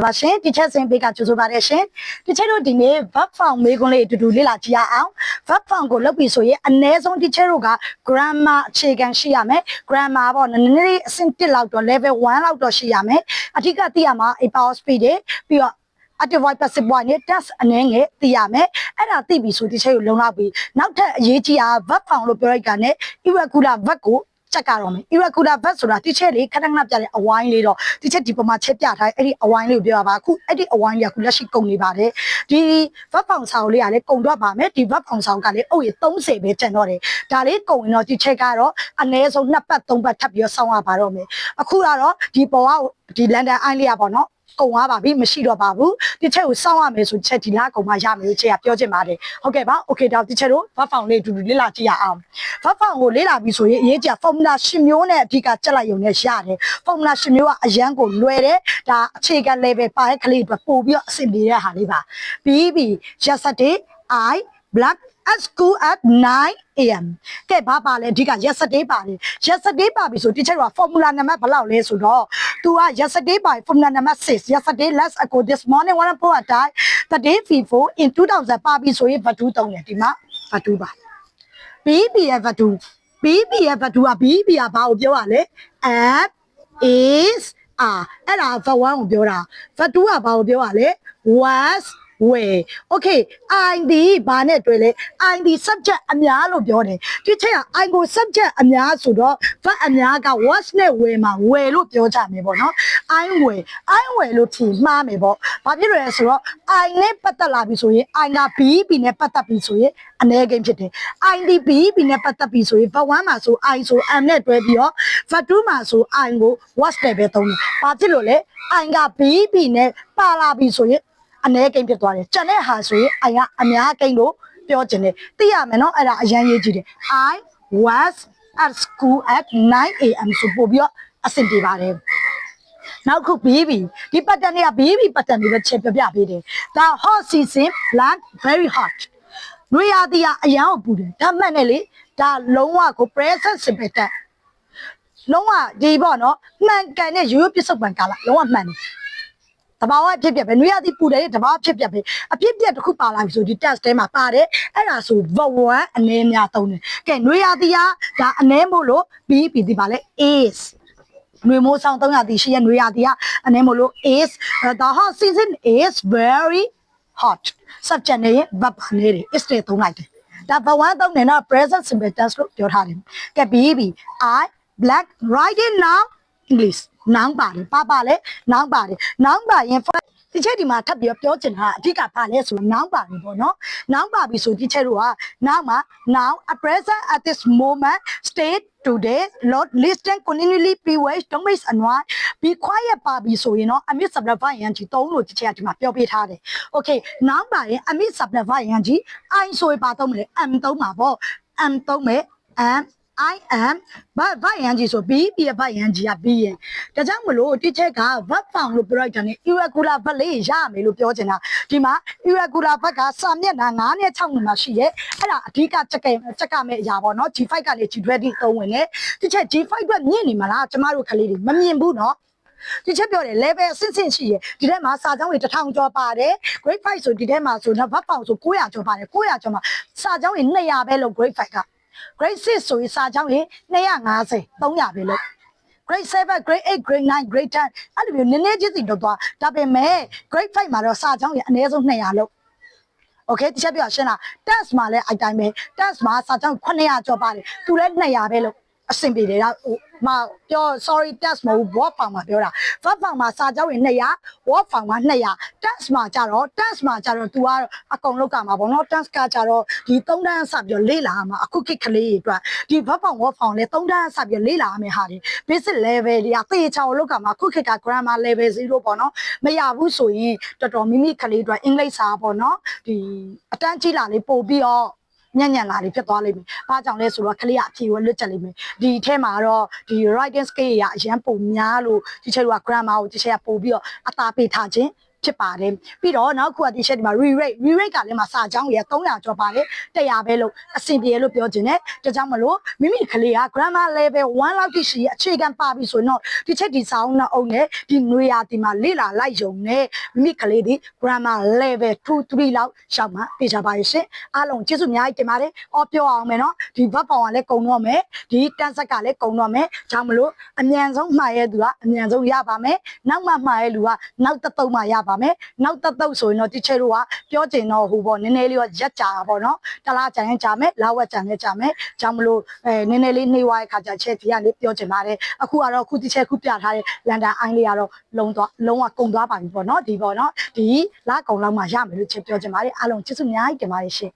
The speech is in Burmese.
ပါရှင်ဒီချက်စဉ်ပေးကကြိုဆိုပါတယ်ရှင်ဒီချက်တို့ဒီနေ့ verb form မေးခွန်းလေးအတူတူလေ့လာကြည့်ရအောင် verb form ကိုလုပ်ပြီးဆိုရင်အနည်းဆုံးဒီချက်တို့က grammar အခြေခံရှိရမယ် grammar ပေါ့နည်းနည်းအဆင့်1လောက်တော့ level 1လောက်တော့ရှိရမယ်အထက်ကသိရမှာ a power speed တွေပြီးတော့active voice passive voice နဲ့ test အနေငယ်သိရမယ်အဲ့ဒါသိပြီဆိုဒီချက်ကိုလုံလောက်ပြီးနောက်ထပ်အရေးကြီးတာ verb form လို့ပြောလိုက်တာနဲ့ irregular verb ကိုချက်ကတော့မယ် irregular verb ဆိုတာဒီချက်လေးခဏခဏပြတဲ့အဝိုင်းလေးတော့ဒီချက်ဒီပုံမှာချက်ပြထားအဲ့ဒီအဝိုင်းလေးကိုပြောရပါအခုအဲ့ဒီအဝိုင်းလေးကခုလက်ရှိကုန်နေပါတယ်ဒီ verb form စာအုပ်လေးကလည်းကုန်တော့ပါမယ်ဒီ verb form စာအုပ်ကလည်းအုပ်ရ30ပဲကျန်တော့တယ်ဒါလေးကုန်ရင်တော့ဒီချက်ကတော့အနည်းဆုံး2ပတ်3ပတ်ထပ်ပြီးတော့စောင်းရပါတော့မယ်အခုကတော့ဒီပေါ်ကဒီလန်ဒန်အိုင်းလေးကပေါ့နော်ကုန်သွားပါပြီမရှိတော့ပါဘူးဒီချက်ကိုစောင့်ရမယ်ဆိုချက်ဒီလားကုန်မှရမယ်လို့ချက်ကပြောချင်ပါတယ်ဟုတ်ကဲ့ပါโอเคတော့ဒီချက်တို့ verb form လေးအတူတူလေ့လာကြည့်ရအောင် verb form ကိုလေ့လာပြီးဆိုရင်အရေးကြီး formula 10မျိုးနဲ့အဓိကကြက်လိုက်ရုံနဲ့ရတယ် formula 10မျိုးကအရန်ကိုလွယ်တယ်ဒါအခြေခံ level ပါတဲ့ကလေးတွေပို့ပြီးတော့အဆင်ပြေတဲ့ဟာလေးပါပြီးပြီ yesterday I black at school at 9 am ကဲဘာပါလဲအဓိက yesterday ပါတယ် yesterday ပါပြီဆိုဒီချက်တော့ formula နံပါတ်ဘယ်လောက်လဲဆိုတော့ तू က yesterday ပါ formula နံပါတ်6 yesterday let's go this morning one for a time the day before in 2000ပါပြီဆိုရင် what do သုံးတယ်ဒီမှာ what do ပါ BB ရဲ့ what do BB ရဲ့ what do က BB ကဘာကိုပြောရလဲ at is are အဲ့ဒါ verb 1ကိုပြောတာ verb 2ကဘာကိုပြောရလဲ was where okay I ဒီဘာနဲ့တွေ့လဲ I ဒီ subject အများလို့ပြောတယ်ဒီချက်က I ကို subject အများဆိုတော့ verb အများက was နဲ့ where မှာ where လို့ပြောကြမယ်ပေါ့နော် I where လို့ထင်မှားမယ်ပေါ့ဘာဖြစ်လို့လဲဆိုတော့ I နဲ့ပတ်သက်လာပြီဆိုရင် I က BB နဲ့ပတ်သက်ပြီဆိုရင်အနည်းကိန်းဖြစ်တယ် I ဒီ BB နဲ့ပတ်သက်ပြီဆိုရင် verb 1မှာဆို I ဆို am နဲ့တွဲပြီးတော့ verb 2မှာဆို I ကို was နဲ့ပဲသုံးတယ်ဘာဖြစ်လို့လဲ I က BB နဲ့ပါလာပြီဆိုရင်အနည်းကိန်းဖြစ်သွားတယ်ကျန်တဲ့ဟာဆိုရင် I ကအများကိန်းလို့ပြောချင်တယ်သိရမယ်နော်အဲ့ဒါအရန်ရေးကြည့်တယ် I was at school at 9 am ဆိုပို့ပြီးတော့အဆင်ပြေပါတယ်နောက်ခု baby ဒီ pattern တွေက baby pattern တွေပဲချက်ပြပြပေးတယ်ဒါ hot season black very hot နွေရာသီကအရန်ကိုပူတယ်ဒါမှန်တယ်လေဒါလုံးဝကို present simple tense လုံးဝဒီပေါ့နော်မှန်ကန်တဲ့ရိုးရိုးပြစ္ဆုတ်ပံကာလလုံးဝမှန်တယ်တဘာဝအဖြစ်ပြပဲနွေရသည်ပူတယ်တဘာဝအဖြစ်ပြပဲအဖြစ်ပြတစ်ခုပါလာပြီဆိုဒီ test ထဲမှာပါတယ်အဲ့ဒါဆို verb 1အနေများသုံးတယ်ကဲနွေရသည်ကဒါအနေမို့လို့ပြီးဒီပါလဲ is နွေမိုးဆောင်300တီရှိရနွေရသည်ကအအနေမို့လို့ is the hot season is very hot subject နဲ့ verb နေတယ် is တွေသုံးလိုက်တယ်ဒါ verb 1သုံးတယ်နော် present simple tense လို့ပြောထားတယ်ကဲပြီး I black right now English noun ပါတယ်ပါလဲ noun ပါတယ် noun ပါရင်ဒီချက်ဒီမှာထပ်ပြီးပြောချင်တာအဓိကပါလဲဆိုတော့ noun ပါပြီပေါ့နော် noun ပါပြီဆိုဒီချက်တို့က noun မှာ noun a present at this moment state today lot listen continually be wait don't miss annoy be quiet ပါပြီဆိုရင်တော့ amid subject ရန်ကြီး3လို့ဒီချက်ကဒီမှာပြောပေးထားတယ် okay noun ပါရင် amid subject ရန်ကြီး I ဆိုရင်ပါသုံးမယ် am သုံးမှာပေါ့ am သုံးမယ် am I am but ရန်ကြီးဆို be ပြရရန်ကြီးက be ရင်ဒါကြောင့်မလို့ဒီချက်က verb form လို့ပြောလိုက်တာနဲ့ irregular verb လေးရမယ်လို့ပြောချင်တာဒီမှာ irregular verb ကစာမျက်နှာ9နဲ့6မှာရှိရဲ့အဲ့ဒါအဓိကချက်ကမဲ့အရာပေါ့နော် G5 ကနေ G20 သုံးဝင်တယ်ဒီချက် G5 အတွက်မြင့်နေမလားကျမတို့ကလေးတွေမမြင်ဘူးနော်ဒီချက်ပြောတယ် level အဆင့်ရှိရဒီထဲမှာစာကြောင်းတွေ1000ကျော်ပါတယ် grade 5ဆိုဒီထဲမှာဆိုတော့ verb form ဆို900ကျော်ပါတယ်900ကျော်မှာစာကြောင်းတွေ200ပဲလို့ grade 5ကgrade 6ဆိုရင်စာကြောင်းရင်250 300ပဲလို့ grade 7 grade 8 grade 9 grade 10အဲ့လိုမျိုးနည်းနည်းချင်းစီတော့သွားဒါပေမဲ့ grade 5မှာတော့စာကြောင်းရင်အနည်းဆုံး200လို့ okay ဒီချက်ပြရှင်းလား test မှာလည်းအဲ့တိုင်းပဲ test မှာစာကြောင်း900ကျော်ပါတယ်သူလည်း200ပဲလို့အဆင်ပြေတယ်ဟိုမပြော sorry test မဟုတ် word form မှာပြောတာ verb form မှာစာကြောင်းရင်200 word form မှာ200 test မှာကြတော့ သူကအကုန်လောက်ကမှာပေါ့နော် test ကကြတော့ဒီ3တန်းစပြီးလေ့လာမှာအခုခေတ်ကလေးတွေအတွက်ဒီ verb form word form လဲ3တန်းစပြီးလေ့လာရမယ့်ဟာတွေ basic level တွေကသေချာလောက်ကမှာအခုခေတ်က grammar level 0ပေါ့နော်မရဘူးဆိုရင်တော်တော်မိမိကလေးအတွက်အင်္ဂလိပ်စာပေါ့နော်ဒီအတန်းကြီးလာလေးပို့ပြီးတော့ညံ့လာလေးဖြစ်သွားလိမ့်မယ်။ဘာကြောင့်လဲဆိုတော့ကလေးကအဖြေဝလွတ်ချက်လိမ့်မယ်။ဒီထဲမှာတော့ဒီ writing skill ရအရန်ပုံများလို့ဒီချက်တွေက grammar ကိုဒီချက်ကပို့ပြီးတော့အသာပေးထားခြင်း ဖြစ်ပါတယ်ပြီးတော့နောက်ခုကဒီချက်ဒီမှာ re-rate ကလည်းမှာစာကြောင်းကြီး300ကျော်ပါတယ်100ပဲလို့အဆင်ပြေလို့ပြောခြင်းနဲ့ဒါကြောင့်မလို့မိမိကလေးက grammar level 1လောက်ထိရှိအခြေခံပါပြီဆိုတော့ဒီချက်ဒီစာအုပ်နဲ့အုပ်နဲ့ဒီနွေရာဒီမှာလေ့လာလိုက်ရုံနဲ့မိမိကလေးဒီ grammar level 2 3လောက်ရှောက်မှပြေချပါရဲ့ရှင်အားလုံးကျေးဇူးအများကြီးတင်ပါတယ်အော်ပြောအောင်မယ်နော်ဒီဘတ်ပေါင်ကလည်းကုံတော့မယ်ဒီတန်းဆက်ကလည်းကုံတော့မယ်ကြောင့်မလို့အမြန်ဆုံးမှားရဲ့သူကအမြန်ဆုံးရပါမယ်နောက်မှမှားရဲ့လူကနောက်တစ်သုတ်မှရပါမယ်နောက်တစ်သုတ်ဆိုရင်တော့တီချာတို့ကပြောချင်တော့ဟိုပေါ့နည်းနည်းလေးရက်ကြာပါပေါ့နော်တလားကြရင်ကြာမယ်လာဝက်ကြာလည်းကြာမယ်ကြောင့်မလို့နည်းနည်းလေးနှေးွားတဲ့ခါကျချက်ဒီကလေးပြောချင်ပါတယ်အခုကတော့ခုတီချာခုပြထားတဲ့လန်ဒန်အိုင်းလေးကတော့လုံးဝကုန်သွားပါပြီပေါ့နော်ဒီပေါ့နော်ဒီလကုံလောက်မှရမယ်လို့ချက်ပြောချင်ပါတယ်အားလုံးကျေးဇူးအများကြီးတင်ပါတယ်ရှင်